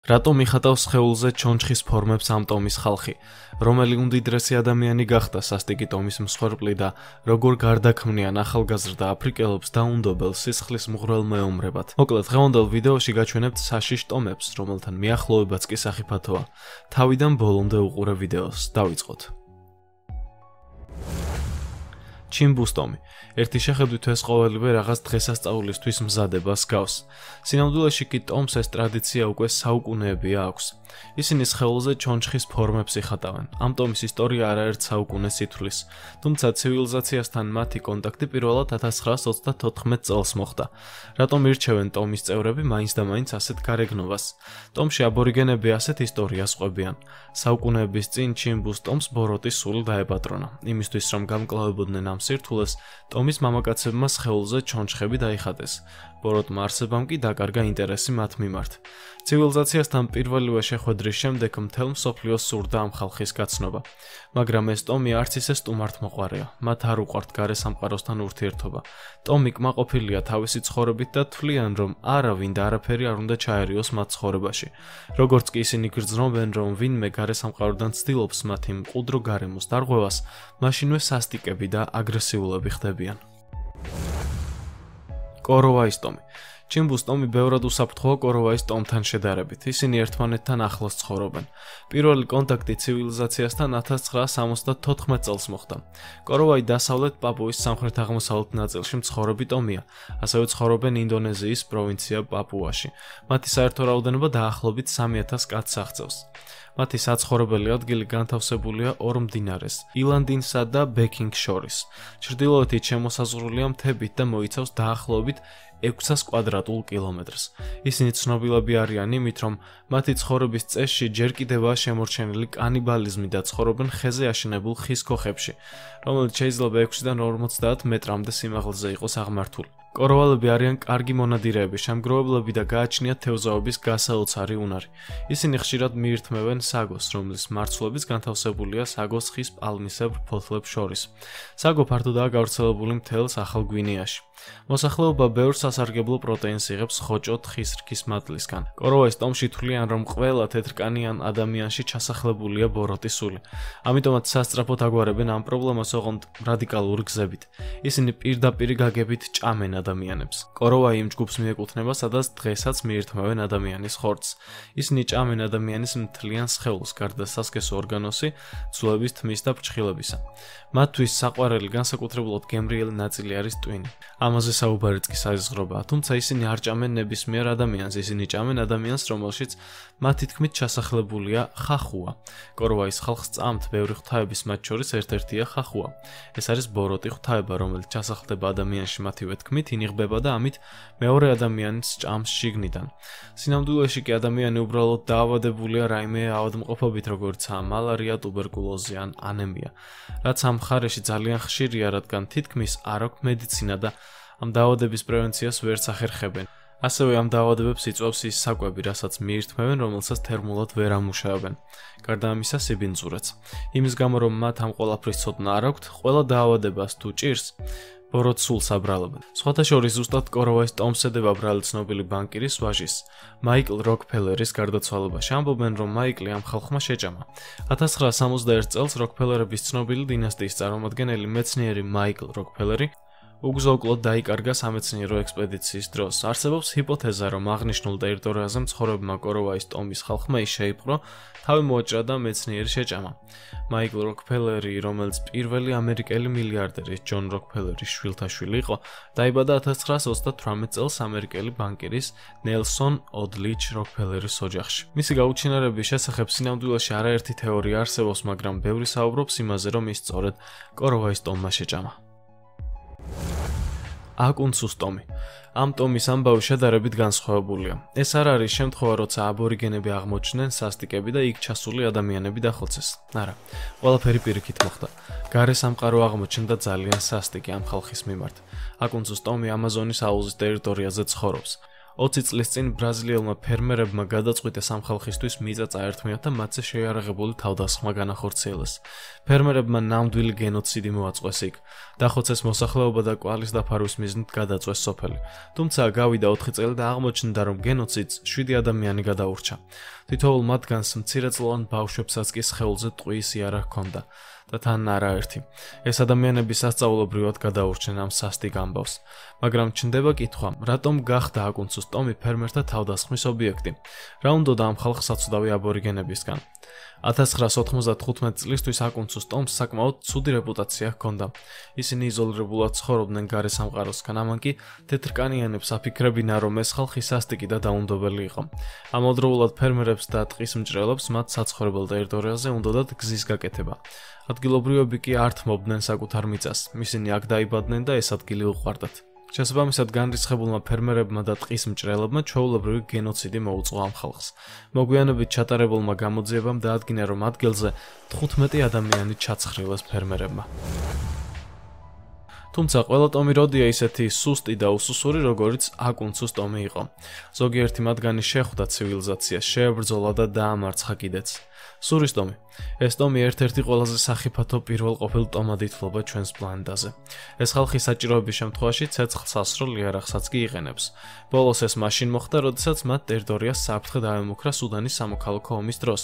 Რატომ იხატავს სხეულზე ჩონჩხის ფორმებს ამ ტომის ხალხი? რომელი უმდიდრესი ადამიანი გახდა სასტიკი ტომის მსხვერპლი და როგორ გარდაქმნიან ახალგაზრდა აფრიკელებს დაუნდობელ სისხლის მღვრელ მეომრებად? მოკლედ, დღევანდელ ვიდეოში გაჩვენებთ საშიშ ტომებს, რომელთან მიახლოებაც კი სახიფათოა. თავიდან ბოლომდე უყურე ვიდეოს. დავიწყოთ. ჩიმბუს ტომი. ერთი შეხედვით ეს ყოველივე რაღაც დღესასწაულისთვის მზადებას გავს. სინამდვილეში კი ტომს ეს ტრადიცია უკვე საუკუნეებია აქვს. ისინი სხეულზე ჩონჩხის ფორმებს იხატავენ. ამ ტომის ისტორია არაერთ საუკუნეს ითვლის, თუმცა ცივილიზაციასთან მათი კონტაქტი პირველად 1934 წელს მოხდა. რატომ ირჩევენ ტომის წევრები მაინც და მაინც ასეთ გარეგნობას? ტომში აბორიგენები ასეთ ისტორიას ყვებიან. საუკუნეების წინ ჩიმბუს ტომს ბოროტის სული დაეპატრონა. იმისთვის რომ გამკლავებოდნენ ამ სირთულეს, ტომის მამაკაცებმა სხეულზე ჩონჩხები დაიხატეს. ბოროტმა არსებამ კი დაკარგა ინტერესი მათ მიმართ. ცივილიზაციასთან პირველივე შეხვედრის შემდეგ მთელ მსოფლიოს სურდა ამ ხალხის გაცნობა. მაგრამ ეს ტომი არც ისე სტუმართმოყვარეა. მათ არ უყვართ გარე სამყაროსთან ურთიერთობა. ტომი კმაყოფილია თავისი ცხოვრებით და თვლიან, რომ არავინ და არაფერი არ უნდა ჩაერიოს მათ ცხოვრებაში. როგორც კი ისინი გრძნობენ, რომ ვინმე გარე სამყაროდან ცდილობს მათი მყუდრო გარემოს დარღვევას, მაშინვე სასტიკები და აგრესიულები ხდებიან. კოროვაის ტომი. ჩიმბუს ტომი ბევრად უსაფრთხოა კოროვაის ტომთან შედარებით. ისინი ერთმანეთთან ახლოს ცხოვრობენ. პირველი კონტაქტი ცივილიზაციასთან 1974 წელს მოხდა. კოროვაი დასავლეთ პაპუის სამხრეთ-აღმოსავლეთ ნაწილში მცხოვრები ტომია. ასევე ცხოვრობენ ინდონეზიის პროვინცია პაპუაში. მათი საერთო რაოდენობა დაახლოებით 3000 კაცს აღწევს. მათი საცხოვრებელი ადგილი განთავსებულია ორ მდინარეს, ილანდინსა და ბექინგს შორის. ჩრდილოეთით შემოსაზღვრულია მთებით და მოიცავს დაახლოებით 600 კვადრატულ კილომეტრს. ისინი ცნობილები არიან იმით, რომ მათი ცხოვრების წესში ჯერ კიდევაა შემორჩენილი კანიბალიზმი და ცხოვრობენ ხეზე აშენებულ ხის ქოხებში, რომელიც შეიძლება 6-დან 50 მეტრამდე სიმაღლეზე იყოს აღმართული. კოროვალები არიან კარგი მონადირეები, შემგროვებლები და გააჩნიათ თევზაობის გასაოცარი უნარი. ისინი ხშირად მიირთმევენ საგოს, რომლის მარცვლების განთავსებულია საგოს ხის პალმისებრ ფოთლებს შორის. საგო ფართოდაა გავრცელებული მთელს ახალ გვინეაში. მოსახლეობა ბევრ სასარგებლო პროტეინს იღებს ხოჭო თხის რქის მატლისგან. კოროვაის ტომში თვლიან, რომ ყველა თეთრკანიან ადამიანში ჩასახლებულია ბოროტის სული. ამიტომაც სასწრაფოდ აგვარებენ ამ პრობლემას ოღონდ რადიკალური გზებით. ისინი პირდაპირ გაგებით ჭამენ ადამიანებს. კოროვაი იმ ჯგუფს მიეკუთვნება, სადაც დღესაც მიირთმევენ ადამიანის ხორცს. ისინი ჭამენ ადამიანის მთლიან სხეულს, გარდა სასქესო ორგანოსი, ცულების თმის და ფრჩხილებისა. მათთვის საყვარელი განსაკუთრებულად გემრიელი ნაწილი არის ტვინი. ამაზე საუბარიც კი საზღვრობაა, თუმცა ისინი არ ჭამენ ნებისმიერ ადამიანს, ისინი ჭამენ ადამიანს, რომელშიც მათი თქმით ჩასახლებულია ხახუა. კოროვაის ხალხს წამთ ბევრი ღვთაების, მათ შორის ერთ-ერთია ხახუა. ეს არის ბოროტი ღვთაება, რომელიც ჩასახლდება ადამიანში მათივე თქმით, ინიღბება და ამით მეორე ადამიანს ჭამს შიგნიდან. სინამდვილეში კი ადამიანი უბრალოდ დაავადებულია რაიმე ავადმყოფობით, როგორიცაა მალარია, ტუბერკულოზი ან ანემია. რაც ამ მხარეში ძალიან ხშირია, რადგან თითქმის არ აქვს მედიცინა და ამ დაავადების პრევენციას ვერც ახერხებენ. ასევე ამ დაავადებებს იწვევს ის საკვები, რასაც მიირთმევენ, რომელსაც თერმულად ვერ ამუშავებენ. გარდა ამისა, სიბინძურაც. იმის გამო, რომ მათ ამ ყველაფრის ცოდნა არ აქვთ, ყველა დაავადებას თუ ჭირს, ბოროტ სულს აბრალებენ. სხვათა შორის ზუსტად კოროვაის ტომს ედება ბრალი ცნობილი ბანკირის ვაჟის, მაიკლ როკფელერის გარდაცვალებაში. ამბობენ, რომ მაიკლი ამ ხალხმა შეჭამა. 1961 წელს როკფელერების ცნობილი დინასტიის წარმომადგენელი მეცნიერი მაიკლ როკფელერი უგზო-უკლოდ დაიკარგა სამეცნიერო ექსპედიციის დროს. არსებობს ჰიპოთეზა, რომ აღნიშნულ ტერიტორიაზე მცხოვრებმა კოროვაის ტომის ხალხმა ის შეიპყრო, თავი მოაჭრა და მეცნიერი შეჭამა. მაიკლ როკფელერი, რომელიც პირველი ამერიკელი მილიარდერი ჯონ როკფელერის შვილთაშვილი იყო, დაიბადა 1938 წელს ამერიკელი ბანკირის ნელსონ ოდლიჩ როკფელერის ოჯახში. მისი გაუჩინარების შესახებ სინამდვილეში არაერთი თეორია არსებობს, მაგრამ ბევრი საუბრობს იმაზე, რომ ის სწორედ კოროვაის ტომმა შეჭამა. აკუნცუს ტომი. ამ ტომის ამბავი შედარებით განსხვავებულია. ეს არ არის შემთხვევა, როცა აბორიგენები აღმოჩნდნენ სასტიკები და იქ ჩასული ადამიანები დახოცეს. არა, ყველაფერი პირიქით მოხდა. გარე სამყარო აღმოჩნდა ძალიან სასტიკი ამ ხალხის მიმართ. აკუნცუს ტომი ამაზონის აუზის ტერიტორიაზე ცხოვრობს. 20 წლის წინ ბრაზილიელმა ფერმერებმა გადაწყვიტეს ამ ხალხისთვის მიწა წაერთმიათ და მათზე შეიარაღებული თავდასხმა განახორციელეს. ფერმერებმა ნამდვილი გენოციდი მოაწყვეს იქ. დახოცეს მოსახლეობა და კვალის დაფარვის მიზნით გადაწვეს სოფელი. თუმცა გავიდა 4 წელი და აღმოჩნდა, რომ გენოციდს 7 ადამიანი გადაურჩა. თითოეულ მათგანს მცირეწლოვან ბავშვებსაც კი სხეულზე ტყუის იარა ჰქონდა. და თან არაერთი. ეს ადამიანები სასწაულობრივად გადაურჩნენ ამ სასტიკ ამბავს. მაგრამ ჩნდება კითხვა, რატომ გახდა აკუნცუს ტომი ფერმერთა თავდასხმის ობიექტი? რა უნდოდა ამ ხალხს აცუდავი აბორიგენებისგან? 1995 წლისთვის აკუნცუს ტომს საკმაოდ ცუდი რეპუტაცია ჰქონდა. ისინი იზოლირებულად ცხოვრობდნენ გარე სამყაროსგან, ამან კი თეთრკანიანებს აფიქრებინა, რომ ეს ხალხი სასტიკი და დაუნდობელი იყო. ამავდროულად ფერმერებს და ტყის მჭრელებს მათ საცხოვრებელ ტერიტორიაზე უნდოდათ გზის გაკეთება. ადგილობრივები კი არ თმობდნენ საკუთარ მიწას, ისინი აქ დაიბადნენ და ეს ადგილი უყვარდათ. შესაბამისად განრისხებულმა ფერმერებმა და ტყის მჭრელებმა ჩვეულებრივი გენოციდი მოუწყო ამ ხალხს. მოგვიანებით ჩატარებულმა გამოძიებამ დაადგინა, რომ ადგილზე 15 ადამიანი ჩაცხრილეს ფერმერებმა. თუმცა ყველა ტომი როდია ისეთი სუსტი და უსუსური, როგორიც აკუნცუს ტომი იყო. ზოგიერთი მათგანი შეხვდა ცივილიზაციას, შეებრძოლა და დაამარცხა კიდეც. სურის ტომი. ეს ტომი ერთ-ერთი ყველაზე სახიფათო პირველყოფილ ტომად ითვლება ჩვენს პლანეტაზე. ეს ხალხი საჭიროების შემთხვევაში ცეცხლს ასრულ იარაღსაც კი იყენებს. ბოლოს ეს მაშინ მოხდა, როდესაც მათ ტერიტორიას საფრთხე დაემუქრა სუდანის სამოქალაქო ომის დროს.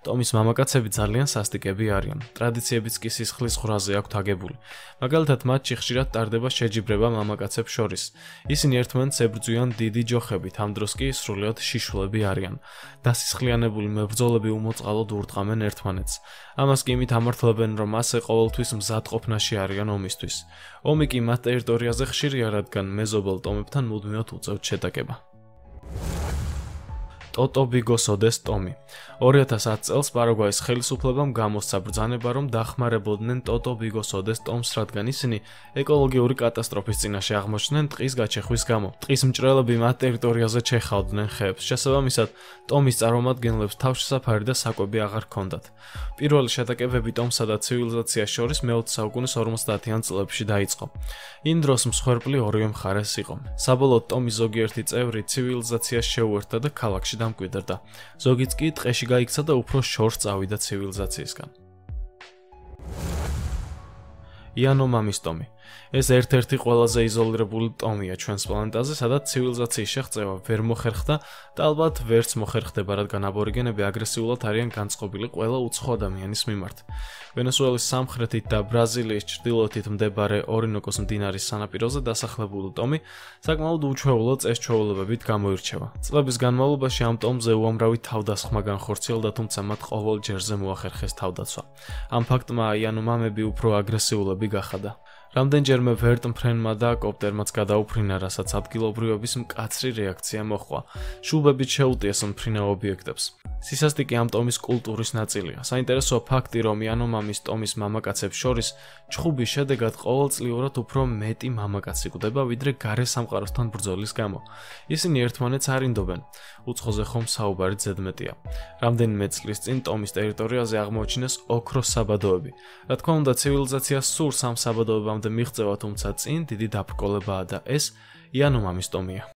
ტომის მამაკაცები ძალიან სასტიკები არიან. ტრადიციებიც კი სისხლის ღრაზე აქვთ აგებული. მაგალითად, მათში ხშირად ტარდება შეჯიბრება მამაკაცებს შორის. ისინი ერთმანეთს ებრძვიან დიდი ჯოხებით, ამ დროს კი სრულიად შიშვლები არიან. დასისხლიანებული მებრძოლები უმოწყალოდ ურტყამენ ერთმანეთს. ამას კი იმით ამართლებენ, რომ ასე ყოველთვის მზადყოფნაში არიან ომისთვის. ომი კი მათ ტერიტორიაზე ხშირია, რადგან მეზობელ ტომებთან მუდმივად უწევთ შეტაკება. ტოტო ბიგოსოდეს ტომი. 2010 წელს პარაგვაის ხელისუფლებამ გამოსცა ბრძანება, რომ დახმარებოდნენ ტოტო ბიგოსოდეს ტომს, რადგან ისინი ეკოლოგიური კატასტროფის წინაშე აღმოჩნდნენ ტყის გაჩეხვის გამო. ტყის მჭრელები მათ ტერიტორიაზე ჩეხავდნენ ხეებს. შესაბამისად, ტომის წარმომადგენლებს თავშესაფარი და საკვები აღარ ჰქონდათ. პირველი შეტაკებები ტომსა და ცივილიზაციას შორის მე-20 საუკუნის 50-იან წლებში დაიწყო. იმ დროს მსხვერპლი ორივე მხარეს იყო. საბოლოოდ ტომის ზოგიერთი წევრი ცივილიზაციას შეუერთდა და ქალაქში დამკვიდრდა. ზოგიც კი ტყეში გაიქცა და უფრო შორს წავიდა ცივილიზაციისგან. იანომამის ტომი. ეს ერთ-ერთი ყველაზე იზოლირებული ტომია ჩვენს პლანეტაზე, სადაც ცივილიზაციის შეღწევა ვერ მოხერხდა და ალბათ ვერც მოხერხდება, რადგან აბორიგენები აგრესიულად არიან განწყობილი ყველა უცხო ადამიანის მიმართ. ვენესუელის სამხრეთით და ბრაზილიის ჩრდილოეთით მდებარე ორინოკოს მდინარის სანაპიროზე დასახლებული ტომი საკმაოდ უჩვეულო წესჩვეულებებით გამოირჩევა. წლების განმავლობაში ამ ტომზე უამრავი თავდასხმა განხორციელდა, თუმცა მათ ყოველ ჯერზე მოახერხეს თავდაცვა. ამ ფაქტმა იანომამები უფრო აგრესიულები გახადა. რამდენჯერმე ვერტმფრენმა და კოპტერმაც გადაუფრინა, რასაც ადგილობრივების მკაცრი რეაქცია მოჰყვა. შუბებით შეუტიეს მფრინავ ობიექტებს. სისასტიკე ამ ტომის კულტურის ნაწილია. საინტერესოა ფაქტი, რომ იანომამის ტომის მამაკაცებს შორის ჩხუბის შედეგად ყოველწლიურად უფრო მეტი მამაკაცი გვდება, ვიდრე გარე სამყაროსთან ბრძოლის გამო. ისინი ერთმანეთს არ ინდობენ. უცხოზე ხომ საუბარი ზედმეტია. რამდენიმე წლის წინ ტომის ტერიტორიაზე აღმოაჩინეს ოქროს საბადოები. რა თქმა უნდა, ცივილიზაციას სურს ამ საბადოებამდე მიღწევა, თუმცა წინ დიდი დაბრკოლებაა და ეს იანომამის ტომია.